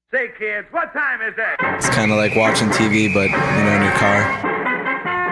Say, kids, what time is it? It's kind of like watching TV, but, in your car.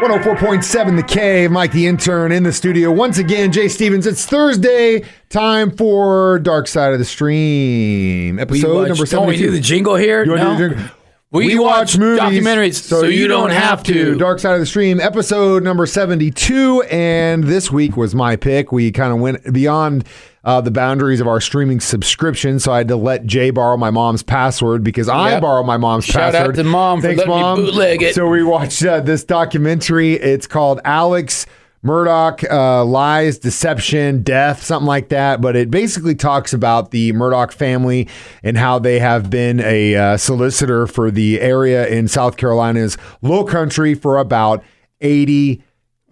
104.7 The Cave, Mike the Intern in the studio. Once again, Jay Stevens, it's Thursday, time for Dark Side of the Stream, episode number 72. Don't we do the jingle here? No. We watch movies, documentaries, so you don't have to. Dark Side of the Stream, episode number 72, and this week was my pick. We kind of went beyond the boundaries of our streaming subscription, so I had to let Jay borrow my mom's password because I borrow my mom's password. Shout out to Mom for letting me bootleg it. So we watched this documentary. It's called Alex Murdaugh, Lies, Deception, Death, something like that. But it basically talks about the Murdaugh family and how they have been a solicitor for the area in South Carolina's Low Country for about 80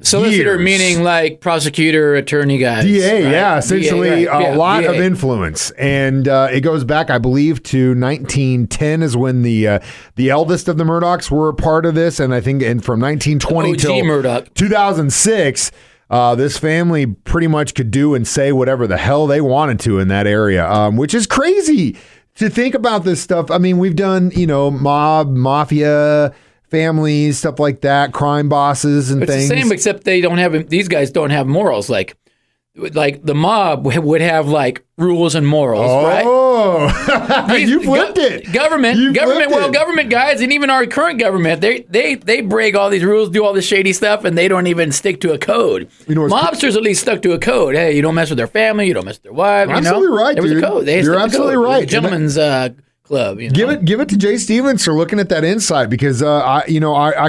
Solicitor years. Meaning like prosecutor, attorney guys. DA, right? yeah, essentially DA, right. a lot DA. of influence. And it goes back, I believe, to 1910 is when the eldest of the Murdaughs were a part of this. And I think from 1920 till Murdaugh. 2006, this family pretty much could do and say whatever the hell they wanted to in that area, which is crazy to think about this stuff. I mean, we've done, mafia, families, stuff like that, crime bosses and things. It's the same, except they don't have. These guys don't have morals. Like the mob would have like rules and morals, right? Oh, you flipped it. Government. Well, government guys, and even our current government, they break all these rules, do all this shady stuff, and they don't even stick to a code. Mobsters at least stuck to a code. Hey, you don't mess with their family, you don't mess with their wife. Absolutely right, there was dude. a code. You're absolutely right. Gentlemen's club. Give it to Jay Stevens for looking at that insight because I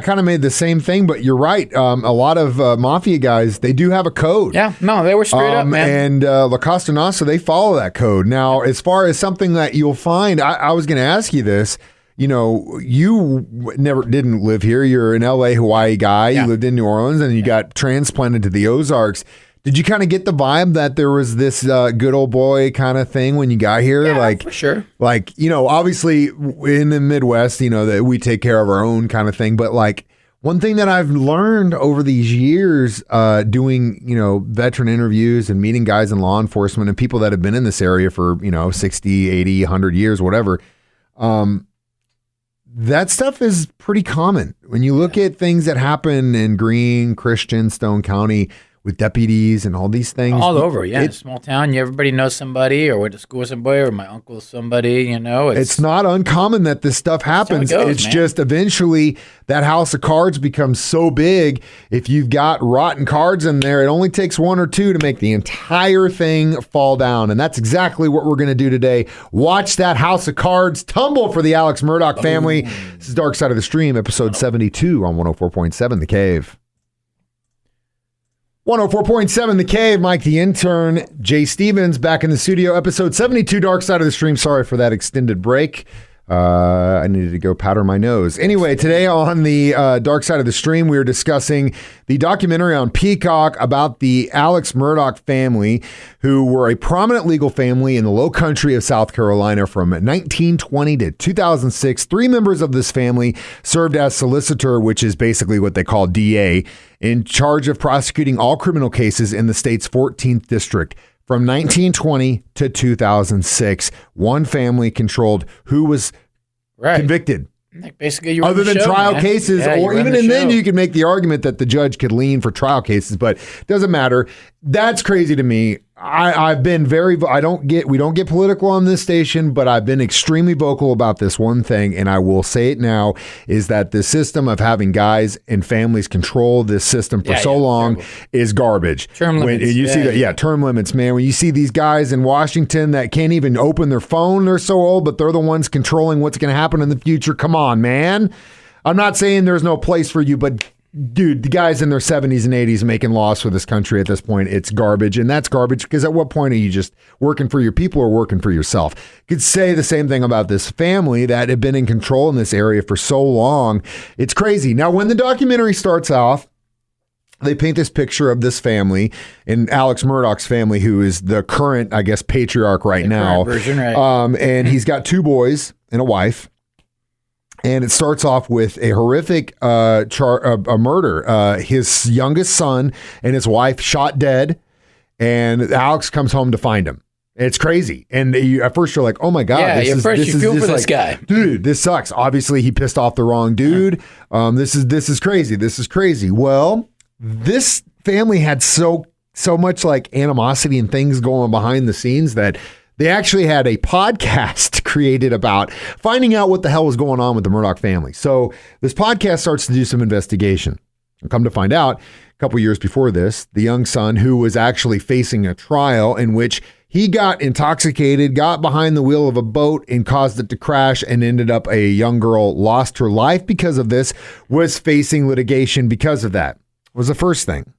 kind of made the same thing, but you're right. A lot of mafia guys, they do have a code. Yeah, no, they were straight up, man. And La Costa Nostra, they follow that code. Now, as far as something that you'll find, I was going to ask you this. You never didn't live here. You're an LA, Hawaii guy. Yeah. You lived in New Orleans, and you got transplanted to the Ozarks. Did you kind of get the vibe that there was this good old boy kind of thing when you got here? Yeah, for sure. Like, obviously in the Midwest, that we take care of our own kind of thing. But like one thing that I've learned over these years doing, veteran interviews and meeting guys in law enforcement and people that have been in this area for, 60, 80, 100 years, whatever. That stuff is pretty common. When you look at things that happen in Greene, Christian, Stone County, with deputies and all these things. All over, yeah. Small town, everybody knows somebody or went to school with somebody or my uncle's somebody, It's not uncommon that this stuff happens. It's just eventually that house of cards becomes so big. If you've got rotten cards in there, it only takes one or two to make the entire thing fall down. And that's exactly what we're going to do today. Watch that house of cards tumble for the Alex Murdaugh family. This is Dark Side of the Stream, episode 72 on 104.7 The Cave. 104.7 The Cave, Mike the Intern, Jay Stevens back in the studio, episode 72, Dark Side of the Stream. Sorry for that extended break. I needed to go powder my nose. Anyway, today on the Dark Side of the Stream, we are discussing the documentary on Peacock about the Alex Murdaugh family, who were a prominent legal family in the Low Country of South Carolina from 1920 to 2006. 3 members of this family served as solicitor, which is basically what they call DA, in charge of prosecuting all criminal cases in the state's 14th district. From 1920 to 2006, one family controlled who was convicted. Like basically, you other than trial cases, or even and then you could make the argument that the judge could lean for trial cases, but it doesn't matter. That's crazy to me. I've been we don't get political on this station, but I've been extremely vocal about this one thing, and I will say it now, is that the system of having guys and families control this system for so long is garbage. Term limits. You see that, term limits, man. When you see these guys in Washington that can't even open their phone, they're so old, but they're the ones controlling what's going to happen in the future. Come on, man. I'm not saying there's no place for you, but dude, the guys in their 70s and 80s making laws for this country at this point, it's garbage. And that's garbage because at what point are you just working for your people or working for yourself? You could say the same thing about this family that had been in control in this area for so long. It's crazy. Now, when the documentary starts off, they paint this picture of this family and Alex Murdaugh's family, who is the current, I guess, patriarch right now. Version, right. And he's got 2 boys and a wife. And it starts off with a horrific a murder. His youngest son and his wife shot dead, and Alex comes home to find him. It's crazy. And at first you're like, oh my God. Yeah, you feel for this guy. Dude, this sucks. Obviously he pissed off the wrong dude. This is crazy. This is crazy. Well, this family had so much like animosity and things going behind the scenes that they actually had a podcast created about finding out what the hell was going on with the Murdaugh family. So this podcast starts to do some investigation. And come to find out, a couple years before this, the young son who was actually facing a trial in which he got intoxicated, got behind the wheel of a boat and caused it to crash, and ended up a young girl lost her life because of this, was facing litigation because of that. Was the first thing.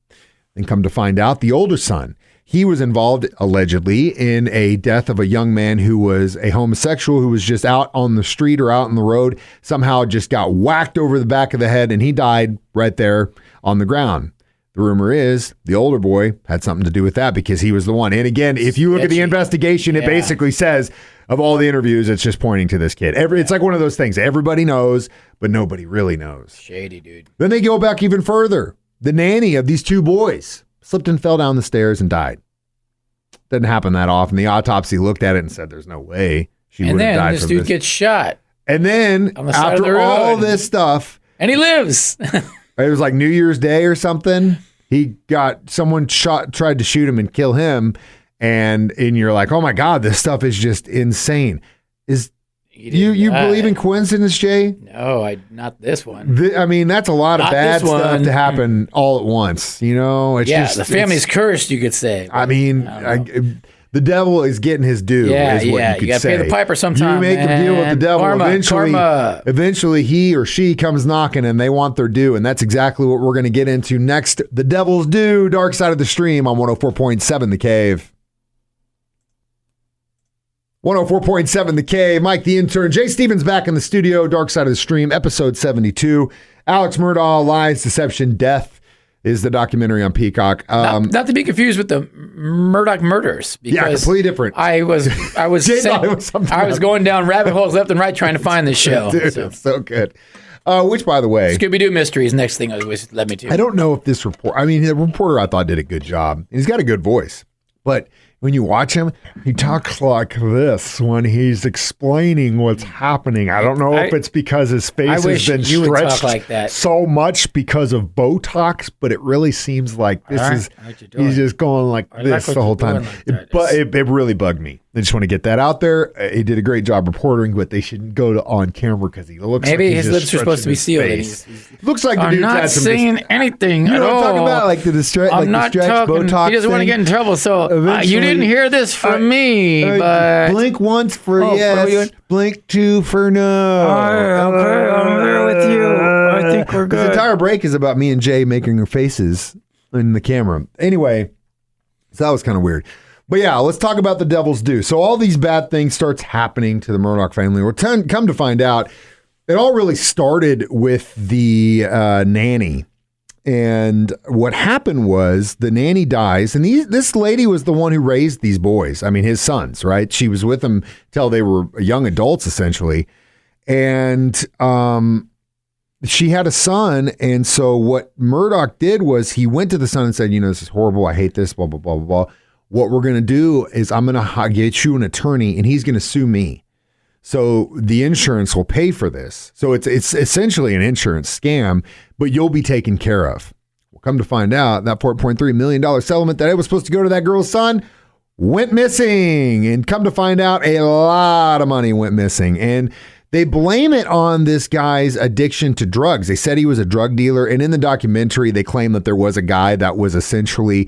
Then come to find out, the older son, he was involved allegedly in a death of a young man who was a homosexual who was just out on the street or out on the road, somehow just got whacked over the back of the head and he died right there on the ground. The rumor is the older boy had something to do with that because he was the one. And again, if you look at the investigation, it basically says of all the interviews, it's just pointing to this kid. It's like one of those things. Everybody knows, but nobody really knows. Shady, dude. Then they go back even further. The nanny of these two boys slipped and fell down the stairs and died. Doesn't happen that often. The autopsy looked at it and said there's no way she would have died from this. And then this dude gets shot. And then after all this stuff. And he lives. It was like New Year's Day or something. Someone tried to shoot him and kill him. And you're like, oh my God, this stuff is just insane. You believe in coincidence, Jay? No, not this one. I mean, that's a lot of bad stuff to happen all at once. You know, the family's cursed, you could say. I mean, the devil is getting his due. Yeah, is what you could you got to pay the piper sometime. You make him deal with the devil. Karma. Eventually, he or she comes knocking, and they want their due, and that's exactly what we're going to get into next. The Devil's Due, Dark Side of the Stream on 104.7 The Cave. 104.7 The Cave, Mike the Intern, Jay Stevens back in the studio, Dark Side of the Stream, episode 72. Alex Murdaugh, Lies, Deception, Death is the documentary on Peacock. Not to be confused with the Murdaugh murders. Yeah, completely different. I was going down rabbit holes left and right trying to find this show. Dude, it's so good. Which, by the way, Scooby-Doo Mysteries, next thing always led me to. I don't know if this the reporter I thought did a good job. He's got a good voice, but when you watch him, he talks like this when he's explaining what's happening. I don't know if it's because his face has been stretched like that. so much because of Botox, but it really seems like he's just going like this the whole time. It really bugged me. I just want to get that out there. He did a great job reporting, but they shouldn't go on camera because he looks maybe like his lips are supposed to be sealed. Looks like the I'm not saying anything at all. I'm talking about like the stretch Botox. He doesn't want to get in trouble, so you didn't hear this from me. But blink once for yes, blink two for no. Okay, I'm there with you. I think we're good. This entire break is about me and Jay making our faces in the camera. Anyway, so that was kind of weird. But yeah, let's talk about the Devil's Due. So all these bad things starts happening to the Murdaugh family. We're come to find out, it all really started with the nanny. And what happened was the nanny dies, and this lady was the one who raised these boys. I mean, his sons, right? She was with them till they were young adults, essentially. And she had a son, and so what Murdaugh did was he went to the son and said, this is horrible. I hate this, blah, blah, blah, blah, blah. What we're going to do is I'm going to get you an attorney, and he's going to sue me. So the insurance will pay for this. So it's essentially an insurance scam, but you'll be taken care of. We'll come to find out that $4.3 million settlement that was supposed to go to that girl's son went missing. And come to find out, a lot of money went missing. And they blame it on this guy's addiction to drugs. They said he was a drug dealer. And in the documentary, they claim that there was a guy that was essentially,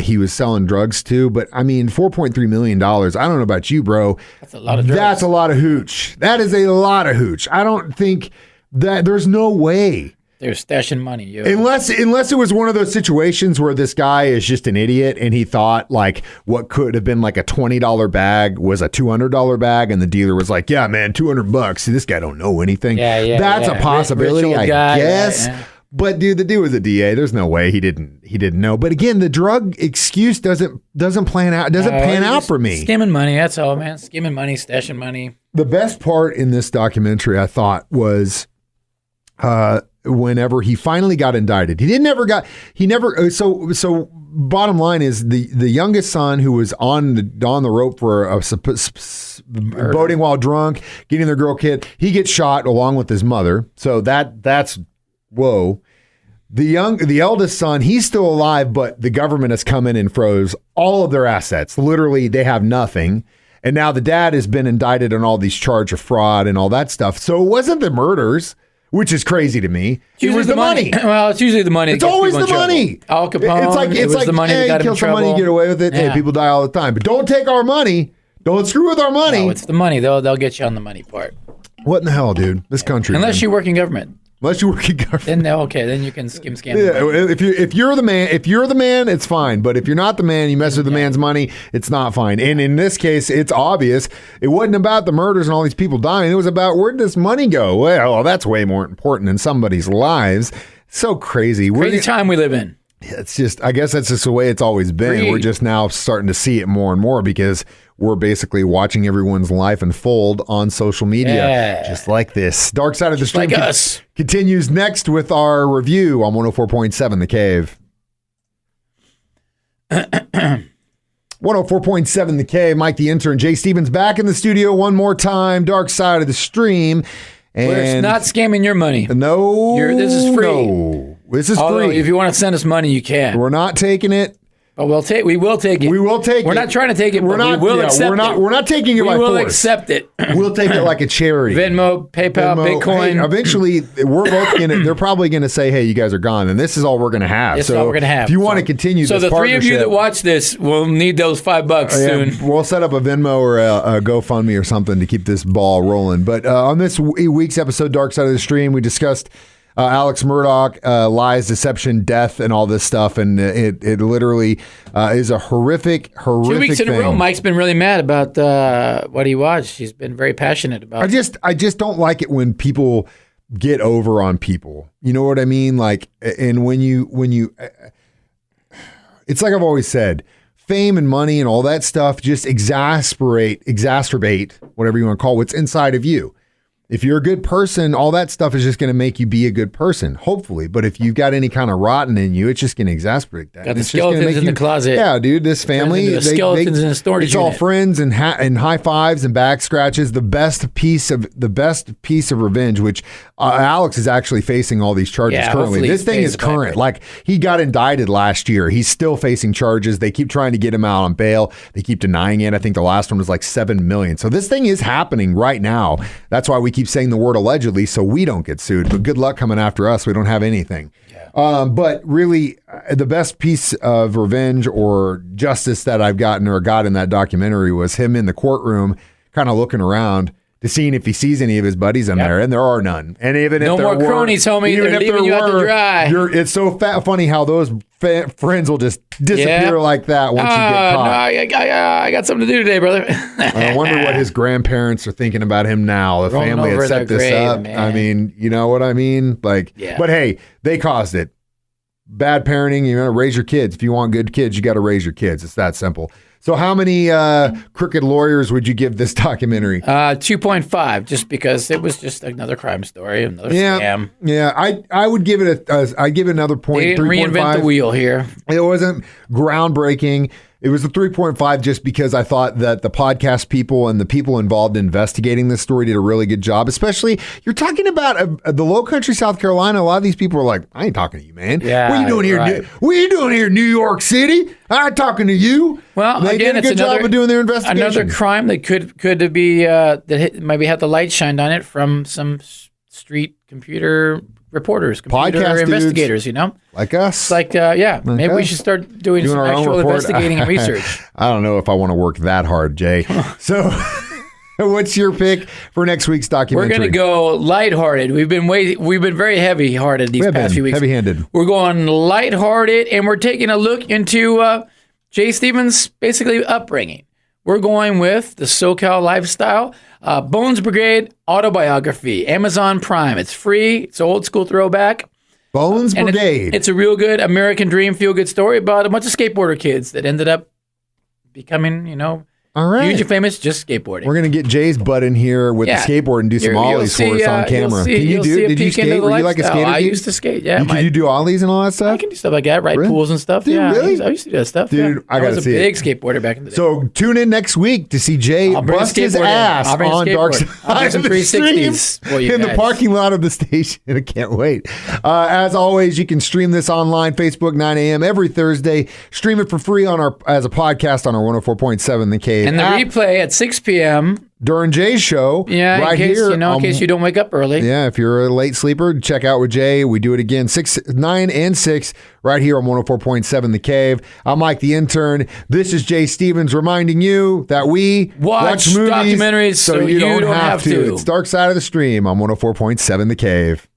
he was selling drugs to. But I mean, $4.3 million. I don't know about you, bro. That's a lot of drugs. That's a lot of hooch. That is a lot of hooch. I don't think that there's no way. They're stashing money. Yo. Unless it was one of those situations where this guy is just an idiot and he thought like what could have been like a $20 bag was a $200 bag, and the dealer was like, yeah, man, $200. See, this guy don't know anything. That's a possibility, I guess. Yeah. But dude, the dude was a DA. There's no way he didn't know. But again, the drug excuse doesn't pan out for me. Skimming money, that's all, man. Skimming money, stashing money. The best part in this documentary, I thought, was whenever he finally got indicted. So bottom line is the youngest son who was on the rope for boating while drunk, getting their girl kid, he gets shot along with his mother. So that's whoa. The eldest son, he's still alive, but the government has come in and froze all of their assets. Literally, they have nothing. And now the dad has been indicted on all these charges of fraud and all that stuff. So it wasn't the murders, which is crazy to me. It was the money. Well, it's usually the money. It's always the money. Al Capone. It's like the money that got him in trouble. Money, you get away with it. Yeah. Hey, people die all the time. But don't take our money. Don't screw with our money. No, it's the money. They'll get you on the money part. What in the hell, dude? This country. Unless you work in government. Unless you work in government. Then you can scam. Yeah, if you're the man, it's fine. But if you're not the man, you mess with the man's money, it's not fine. And in this case, it's obvious. It wasn't about the murders and all these people dying. It was about where did this money go? Well, that's way more important than somebody's lives. So crazy. Crazy time we live in. It's just, I guess that's just the way it's always been. We're just now starting to see it more and more because we're basically watching everyone's life unfold on social media, just like this. Dark Side of the Stream continues next with our review on 104.7 The Cave. 104.7 The Cave. Mike the Intern, Jay Stevens back in the studio one more time. Dark Side of the Stream. And where it's not scamming your money. No. This is free. No. This is Although, free. if you want to send us money, you can. We're not taking it. But we will take it. We will take it. We're not trying to take it, but we will accept it. We're not taking it by force. We will accept it. We'll take it like a charity. Venmo, PayPal, Bitcoin. Hey, eventually, we're both going to, they're probably going to say, hey, you guys are gone, and this is all we're going to have. This is all we're going to have. If you want to continue this partnership. So the three of you that watch this will need those $5 soon. We'll set up a Venmo or a GoFundMe or something to keep this ball rolling. But on this week's episode, Dark Side of the Stream, we discussed Alex Murdaugh, lies, deception, death, and all this stuff, and it literally is a horrific 2 weeks in thing. a row, Mike's been really mad about what he watched. He's been very passionate about it. I just don't like it when people get over on people. You know what I mean? Like, and when you, it's like I've always said, fame and money and all that stuff just exacerbate whatever you want to call what's inside of you. If you're a good person, all that stuff is just going to make you be a good person, hopefully. But if you've got any kind of rotten in you, it's just going to exasperate that. Got the skeletons in the closet. Yeah, dude, this family. Skeletons in the storage It's all friends and high fives and back scratches. The best piece of revenge, which Alex is actually facing all these charges currently. This thing is current. Like, he got indicted last year. He's still facing charges. They keep trying to get him out on bail. They keep denying it. I think the last one was like $7 million. So this thing is happening right now. That's why we keep saying the word allegedly so we don't get sued. But good luck coming after us. We don't have anything. Yeah. But really, the best piece of revenge or justice that I've gotten or got in that documentary was him in the courtroom kind of looking around to seeing if he sees any of his buddies in there, and there are none. And even if no there more were, cronies, homie. They're leaving you out to dry. It's so funny how those friends will just disappear like that once you get caught. No, I got something to do today, brother. I wonder what his grandparents are thinking about him now. The family had set this up. Man. I mean, you know what I mean? Like, but hey, they caused it. Bad parenting. You got to raise your kids. If you want good kids, you got to raise your kids. It's that simple. So how many crooked lawyers would you give this documentary? 2.5, just because it was just another crime story, another scam. Yeah, I would give it I'd give it another point. They didn't reinvent the wheel here. It wasn't groundbreaking. It was a 3.5 just because I thought that the podcast people and the people involved in investigating this story did a really good job. Especially, you're talking about the Low Country, South Carolina. A lot of these people are like, I ain't talking to you, man. Yeah, what are you doing here? Right. What are you doing here, New York City? I ain't talking to you. Well, they again, did a good job of doing their investigation. Another crime that could be maybe had the light shined on it from some street computer reporters, podcast investigators, dudes, you know, like us. It's like, maybe we should start doing some actual investigating and research. I don't know if I want to work that hard, Jay. So, what's your pick for next week's documentary? We're going to go lighthearted. We've been very heavy-hearted these past few weeks. Heavy-handed. We're going lighthearted, and we're taking a look into Jay Stevens' basically upbringing. We're going with the SoCal lifestyle. Bones Brigade autobiography, Amazon Prime. It's free. It's an old school throwback. Bones Brigade. It's a real good American dream feel good story about a bunch of skateboarder kids that ended up becoming, All right. Huge and famous, just skateboarding. We're going to get Jay's butt in here with the skateboard and do some ollies for us on camera. Did you skate? Were you like a skater? I used to skate, yeah. Did you do ollies and all that stuff? I can do stuff like that, ride pools and stuff. Dude, yeah, really? I used to do that stuff. Dude, I got to see it. I was a big skateboarder back in the day. So tune in next week to see Jay bust his ass on Dark Side of the Stream in the parking lot of the station. I can't wait. As always, you can stream this online, Facebook, 9 a.m. every Thursday. Stream it for free as a podcast on our 104.7 The Cave. And the replay at 6 p.m. during Jay's show. Yeah, right here. In case you don't wake up early. Yeah, if you're a late sleeper, check out with Jay. We do it again 6, 9, and 6 right here on 104.7 The Cave. I'm Mike the Intern. This is Jay Stevens reminding you that we watch movies documentaries so you don't have to. It's Dark Side of the Stream on 104.7 The Cave.